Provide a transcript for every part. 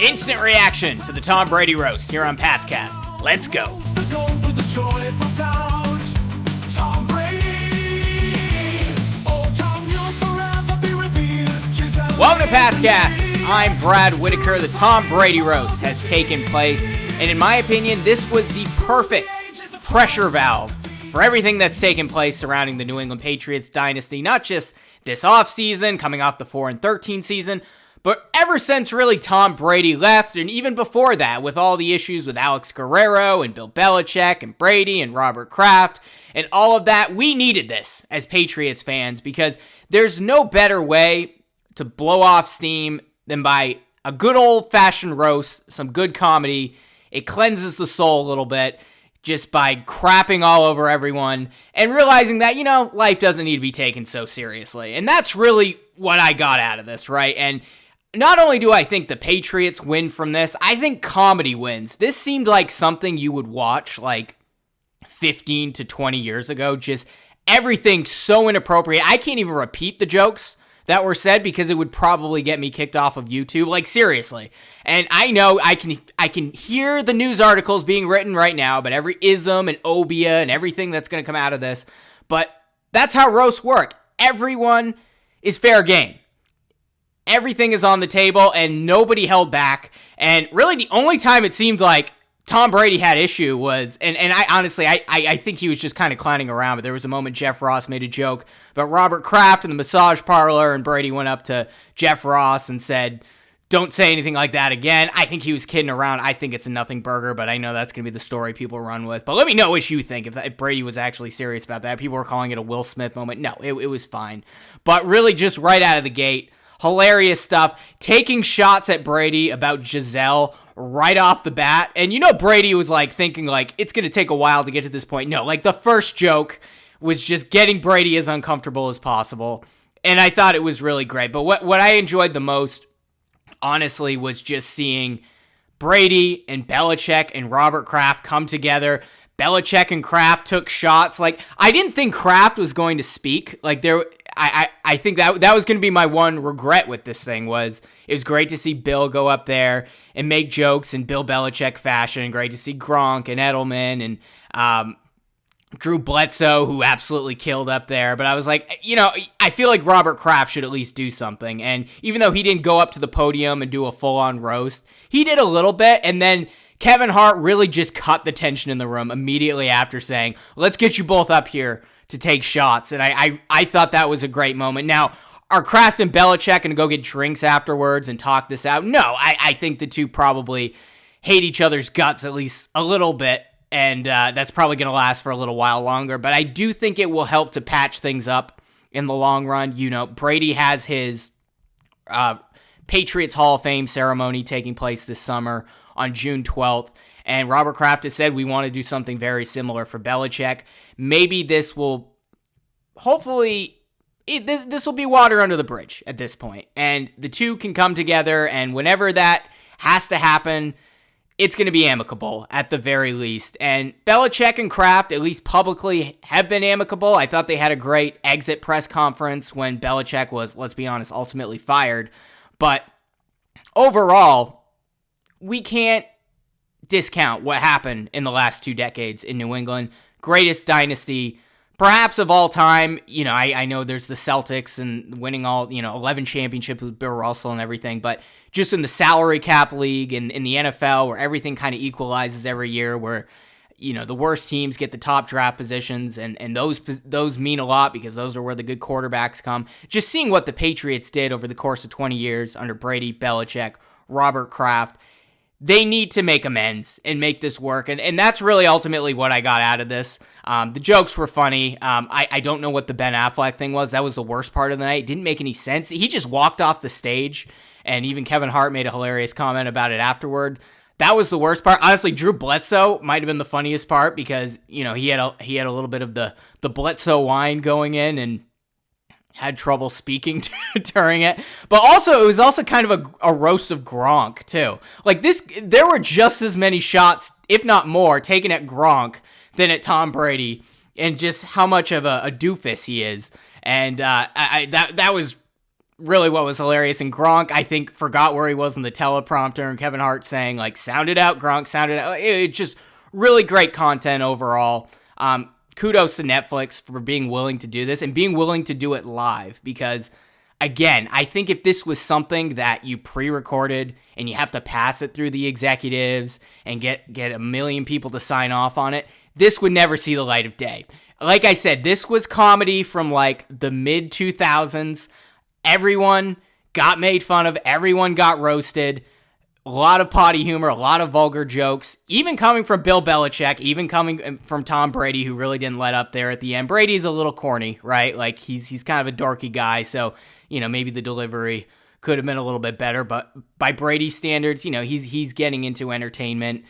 Instant reaction to the Tom Brady roast here on Patscast. Let's go. Welcome to Patscast. I'm Brad Whitaker. The Tom Brady roast has taken place, and in my opinion, this was the perfect pressure valve for everything that's taken place surrounding the New England Patriots dynasty, not just this offseason, coming off the 4-13 season, but ever since really Tom Brady left, and even before that, with all the issues with Alex Guerrero and Bill Belichick and Brady and Robert Kraft and all of that, we needed this as Patriots fans because there's no better way to blow off steam than by a good old-fashioned roast, some good comedy. It cleanses the soul a little bit just by crapping all over everyone and realizing that, life doesn't need to be taken so seriously. And that's really what I got out of this, right? And not only do I think the Patriots win from this, I think comedy wins. This seemed like something you would watch like 15 to 20 years ago. Just everything so inappropriate. I can't even repeat the jokes that were said because it would probably get me kicked off of YouTube. Like, seriously. And I know I can hear the news articles being written right now about every ism and obia and everything that's going to come out of this. But that's how roasts work. Everyone is fair game. Everything is on the table, and nobody held back. And really, the only time it seemed like Tom Brady had issue was, and I honestly, I think he was just kind of clowning around, but there was a moment Jeff Ross made a joke about Robert Kraft in the massage parlor, and Brady went up to Jeff Ross and said, "Don't say anything like that again." I think he was kidding around. I think it's a nothing burger, but I know that's going to be the story people run with. But let me know what you think, if Brady was actually serious about that. People were calling it a Will Smith moment. No, it was fine. But really, just right out of the gate, hilarious stuff, taking shots at Brady about Giselle right off the bat. And Brady was thinking it's going to take a while to get to this point. No, the first joke was just getting Brady as uncomfortable as possible. And I thought it was really great. But what I enjoyed the most, honestly, was just seeing Brady and Belichick and Robert Kraft come together. Belichick and Kraft took shots. I didn't think Kraft was going to speak. I think that was going to be my one regret with this thing. Was it was great to see Bill go up there and make jokes in Bill Belichick fashion. Great to see Gronk and Edelman and Drew Bledsoe, who absolutely killed up there. But I was I feel like Robert Kraft should at least do something. And even though he didn't go up to the podium and do a full-on roast, he did a little bit. And then Kevin Hart really just cut the tension in the room immediately after saying, "Let's get you both up here to take shots." And I thought that was a great moment. Now, are Kraft and Belichick going to go get drinks afterwards and talk this out? No, I think the two probably hate each other's guts at least a little bit, and that's probably going to last for a little while longer. But I do think it will help to patch things up in the long run. Brady has his Patriots Hall of Fame ceremony taking place this summer on June 12th. And Robert Kraft has said we want to do something very similar for Belichick. Maybe this will, hopefully, this will be water under the bridge at this point. And the two can come together, and whenever that has to happen, it's going to be amicable at the very least. And Belichick and Kraft, at least publicly, have been amicable. I thought they had a great exit press conference when Belichick was, let's be honest, ultimately fired. But overall, we can't discount what happened in the last 2 decades in New England. Greatest dynasty, perhaps of all time. I know there's the Celtics and winning all, 11 championships with Bill Russell and everything, but just in the salary cap league and in the NFL where everything kind of equalizes every year, where, the worst teams get the top draft positions, and those mean a lot because those are where the good quarterbacks come. Just seeing what the Patriots did over the course of 20 years under Brady, Belichick, Robert Kraft, they need to make amends and make this work. And that's really ultimately what I got out of this. The jokes were funny. I don't know what the Ben Affleck thing was. That was the worst part of the night. It didn't make any sense. He just walked off the stage, and even Kevin Hart made a hilarious comment about it afterward. That was the worst part. Honestly, Drew Bledsoe might have been the funniest part because, he had a little bit of the Bledsoe wine going in and had trouble speaking during it. But also, it was also kind of a roast of Gronk, too. There were just as many shots, if not more, taken at Gronk than at Tom Brady, and just how much of a doofus he is. And that was really what was hilarious. And Gronk, I think, forgot where he was in the teleprompter, and Kevin Hart saying, like, sound it out, Gronk, sound it out. It's just really great content overall. Kudos to Netflix for being willing to do this and being willing to do it live, because, again, I think if this was something that you pre-recorded and you have to pass it through the executives and get a million people to sign off on it, this would never see the light of day. Like I said, this was comedy from like the mid-2000s. Everyone got made fun of. Everyone got roasted. A lot of potty humor, a lot of vulgar jokes, even coming from Bill Belichick, even coming from Tom Brady, who really didn't let up there at the end. Brady's a little corny, right? Like, he's kind of a dorky guy, so, maybe the delivery could have been a little bit better, but by Brady standards, he's getting into entertainment,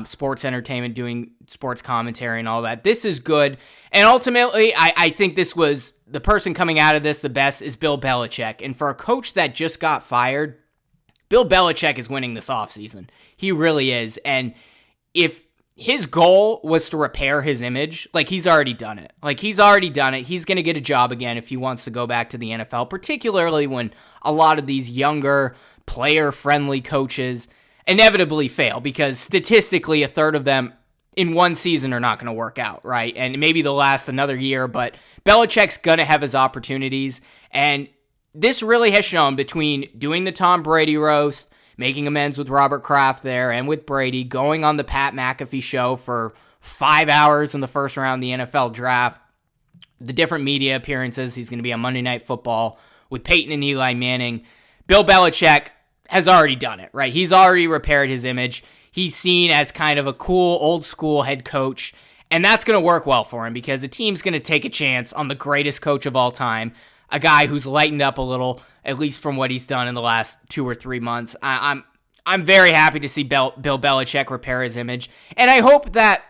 sports entertainment, doing sports commentary and all that. This is good, and ultimately, I think this was, the person coming out of this the best is Bill Belichick, and for a coach that just got fired, Bill Belichick is winning this offseason. He really is, and if his goal was to repair his image, like, he's already done it. He's going to get a job again if he wants to go back to the NFL, particularly when a lot of these younger, player-friendly coaches inevitably fail, because statistically, a third of them in one season are not going to work out, right? And maybe they'll last another year, but Belichick's going to have his opportunities, and this really has shown, between doing the Tom Brady roast, making amends with Robert Kraft there and with Brady, going on the Pat McAfee show for 5 hours in the first round of the NFL draft, the different media appearances. He's going to be on Monday Night Football with Peyton and Eli Manning. Bill Belichick has already done it, right? He's already repaired his image. He's seen as kind of a cool, old-school head coach, and that's going to work well for him, because the team's going to take a chance on the greatest coach of all time, a guy who's lightened up a little, at least from what he's done in the last 2 or 3 months. I'm very happy to see Bill Belichick repair his image, and I hope that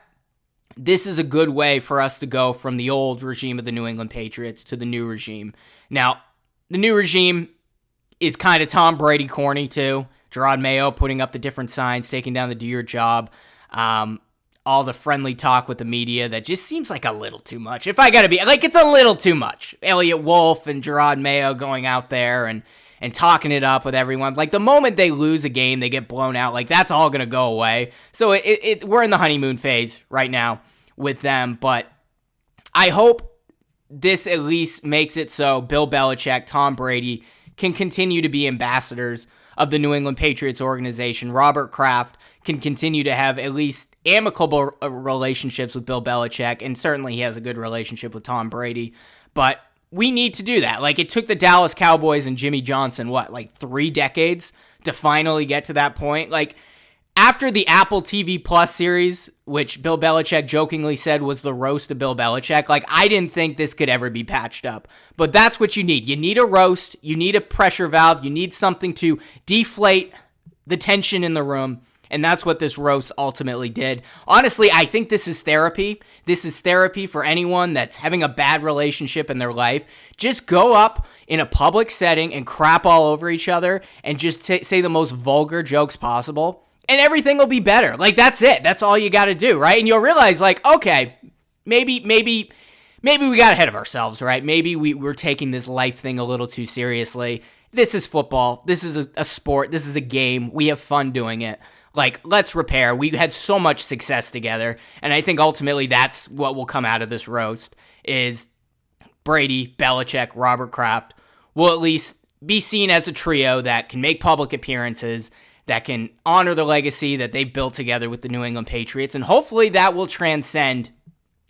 this is a good way for us to go from the old regime of the New England Patriots to the new regime. Now, the new regime is kind of Tom Brady corny too. Gerard Mayo putting up the different signs, taking down the do your job. All the friendly talk with the media that just seems like a little too much. If I gotta be, like, it's a little too much. Elliot Wolf and Gerard Mayo going out there and talking it up with everyone. Like, the moment they lose a game, they get blown out. Like, that's all gonna go away. So we're in the honeymoon phase right now with them. But I hope this at least makes it so Bill Belichick, Tom Brady can continue to be ambassadors of the New England Patriots organization. Robert Kraft can continue to have at least amicable relationships with Bill Belichick, and certainly he has a good relationship with Tom Brady, but we need to do that. Like, it took the Dallas Cowboys and Jimmy Johnson, 3 decades to finally get to that point? Like, after the Apple TV Plus series, which Bill Belichick jokingly said was the roast of Bill Belichick, like, I didn't think this could ever be patched up. But that's what you need. You need a roast, you need a pressure valve, you need something to deflate the tension in the room, and that's what this roast ultimately did. Honestly, I think this is therapy. This is therapy for anyone that's having a bad relationship in their life. Just go up in a public setting and crap all over each other and just say the most vulgar jokes possible, and everything will be better. Like, that's it. That's all you got to do, right? And you'll realize, like, okay, maybe we got ahead of ourselves, right? Maybe we're taking this life thing a little too seriously. This is football. This is a sport. This is a game. We have fun doing it. Like, let's repair. We had so much success together, and I think ultimately that's what will come out of this roast, is Brady, Belichick, Robert Kraft will at least be seen as a trio that can make public appearances, that can honor the legacy that they built together with the New England Patriots, and hopefully that will transcend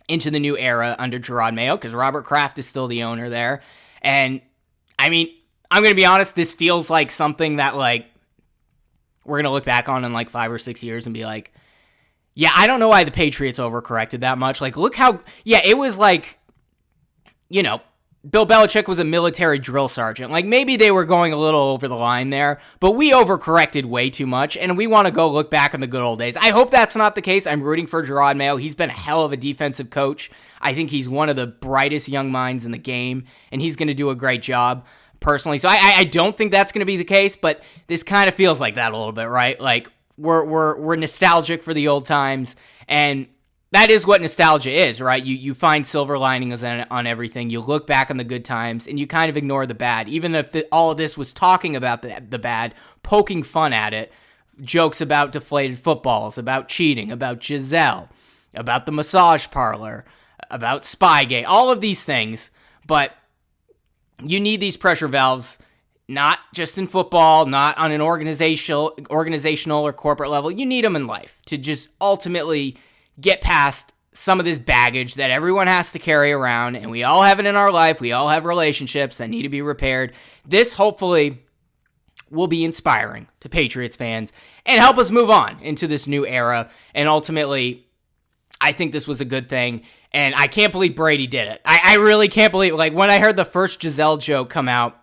into the new era under Gerard Mayo, because Robert Kraft is still the owner there. And, I mean, I'm going to be honest, this feels like something that, like, we're going to look back on in like 5 or 6 years and be like, yeah, I don't know why the Patriots overcorrected that much. Like, look how, yeah, it was like, Bill Belichick was a military drill sergeant. Like, maybe they were going a little over the line there, but we overcorrected way too much, and we want to go look back on the good old days. I hope that's not the case. I'm rooting for Gerard Mayo. He's been a hell of a defensive coach. I think he's one of the brightest young minds in the game, and he's going to do a great job. Personally, so I don't think that's going to be the case, but this kind of feels like that a little bit, right? Like, we're nostalgic for the old times, and that is what nostalgia is, right? You find silver linings on everything. You look back on the good times, and you kind of ignore the bad. Even if all of this was talking about the bad, poking fun at it, jokes about deflated footballs, about cheating, about Giselle, about the massage parlor, about Spygate, all of these things. But you need these pressure valves, not just in football, not on an organizational or corporate level. You need them in life to just ultimately get past some of this baggage that everyone has to carry around, and we all have it in our life. We all have relationships that need to be repaired. This hopefully will be inspiring to Patriots fans and help us move on into this new era. And ultimately, I think this was a good thing, and I can't believe Brady did it. I really can't believe, like, when I heard the first Giselle joke come out,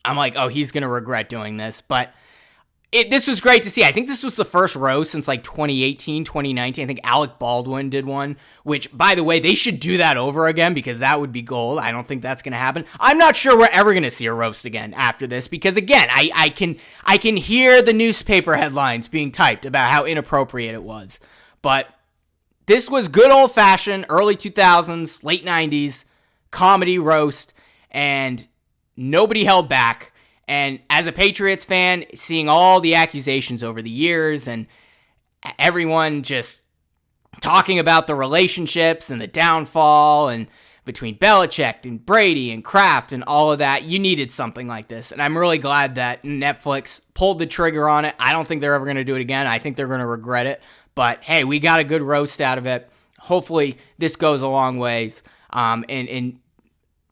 I'm like, oh, he's going to regret doing this. But this was great to see. I think this was the first roast since like 2018, 2019. I think Alec Baldwin did one, which, by the way, they should do that over again because that would be gold. I don't think that's going to happen. I'm not sure we're ever going to see a roast again after this because, again, I can hear the newspaper headlines being typed about how inappropriate it was. But this was good old-fashioned early 2000s, late 90s comedy roast, and nobody held back. And as a Patriots fan, seeing all the accusations over the years and everyone just talking about the relationships and the downfall and between Belichick and Brady and Kraft and all of that, you needed something like this. And I'm really glad that Netflix pulled the trigger on it. I don't think they're ever going to do it again. I think they're going to regret it. But hey, we got a good roast out of it. Hopefully this goes a long ways. And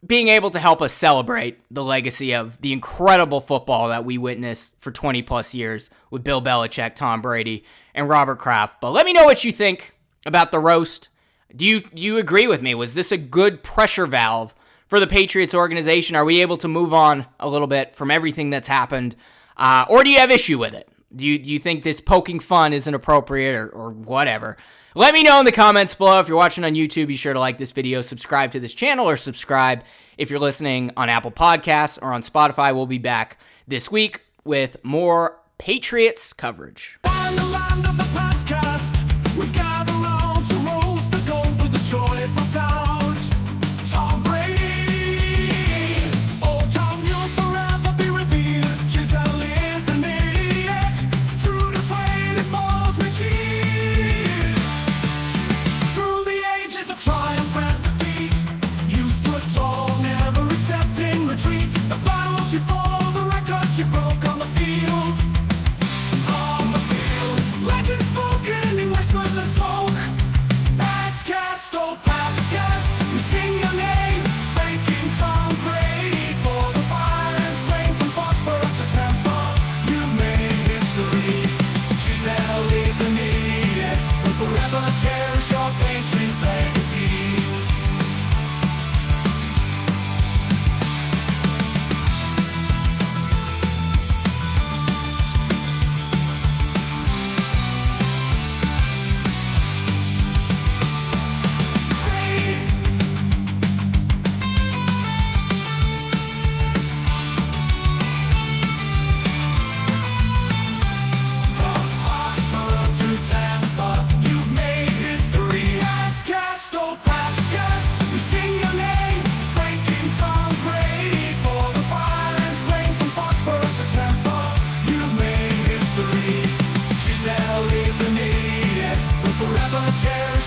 being able to help us celebrate the legacy of the incredible football that we witnessed for 20 plus years with Bill Belichick, Tom Brady, and Robert Kraft. But let me know what you think about the roast. Do you agree with me? Was this a good pressure valve for the Patriots organization? Are we able to move on a little bit from everything that's happened? Or do you have issue with it? Do you think this poking fun isn't appropriate or whatever? Let me know in the comments below. If you're watching on YouTube, be sure to like this video, subscribe to this channel, or subscribe if you're listening on Apple Podcasts or on Spotify. We'll be back this week with more Patriots coverage. On the land of the podcast, we gather round to roast the gold with a joyful sound. Tom Brady, oh Tom, you'll forever be revered. Giselle is an idiot. Through the faded balls we cheer. Through the ages of triumph and defeat, you stood tall, never accepting retreat. The battle she fought, the record she broke on the field. On the field, legend spoken in whispers and smoke. Pats cast, oh Pats cast, we sing your name, thanking Tom Brady for the fire and flame from Foxborough to Tampa. You've made history. Giselle is an idiot, but forever cherish your Patriots legacy. Cherish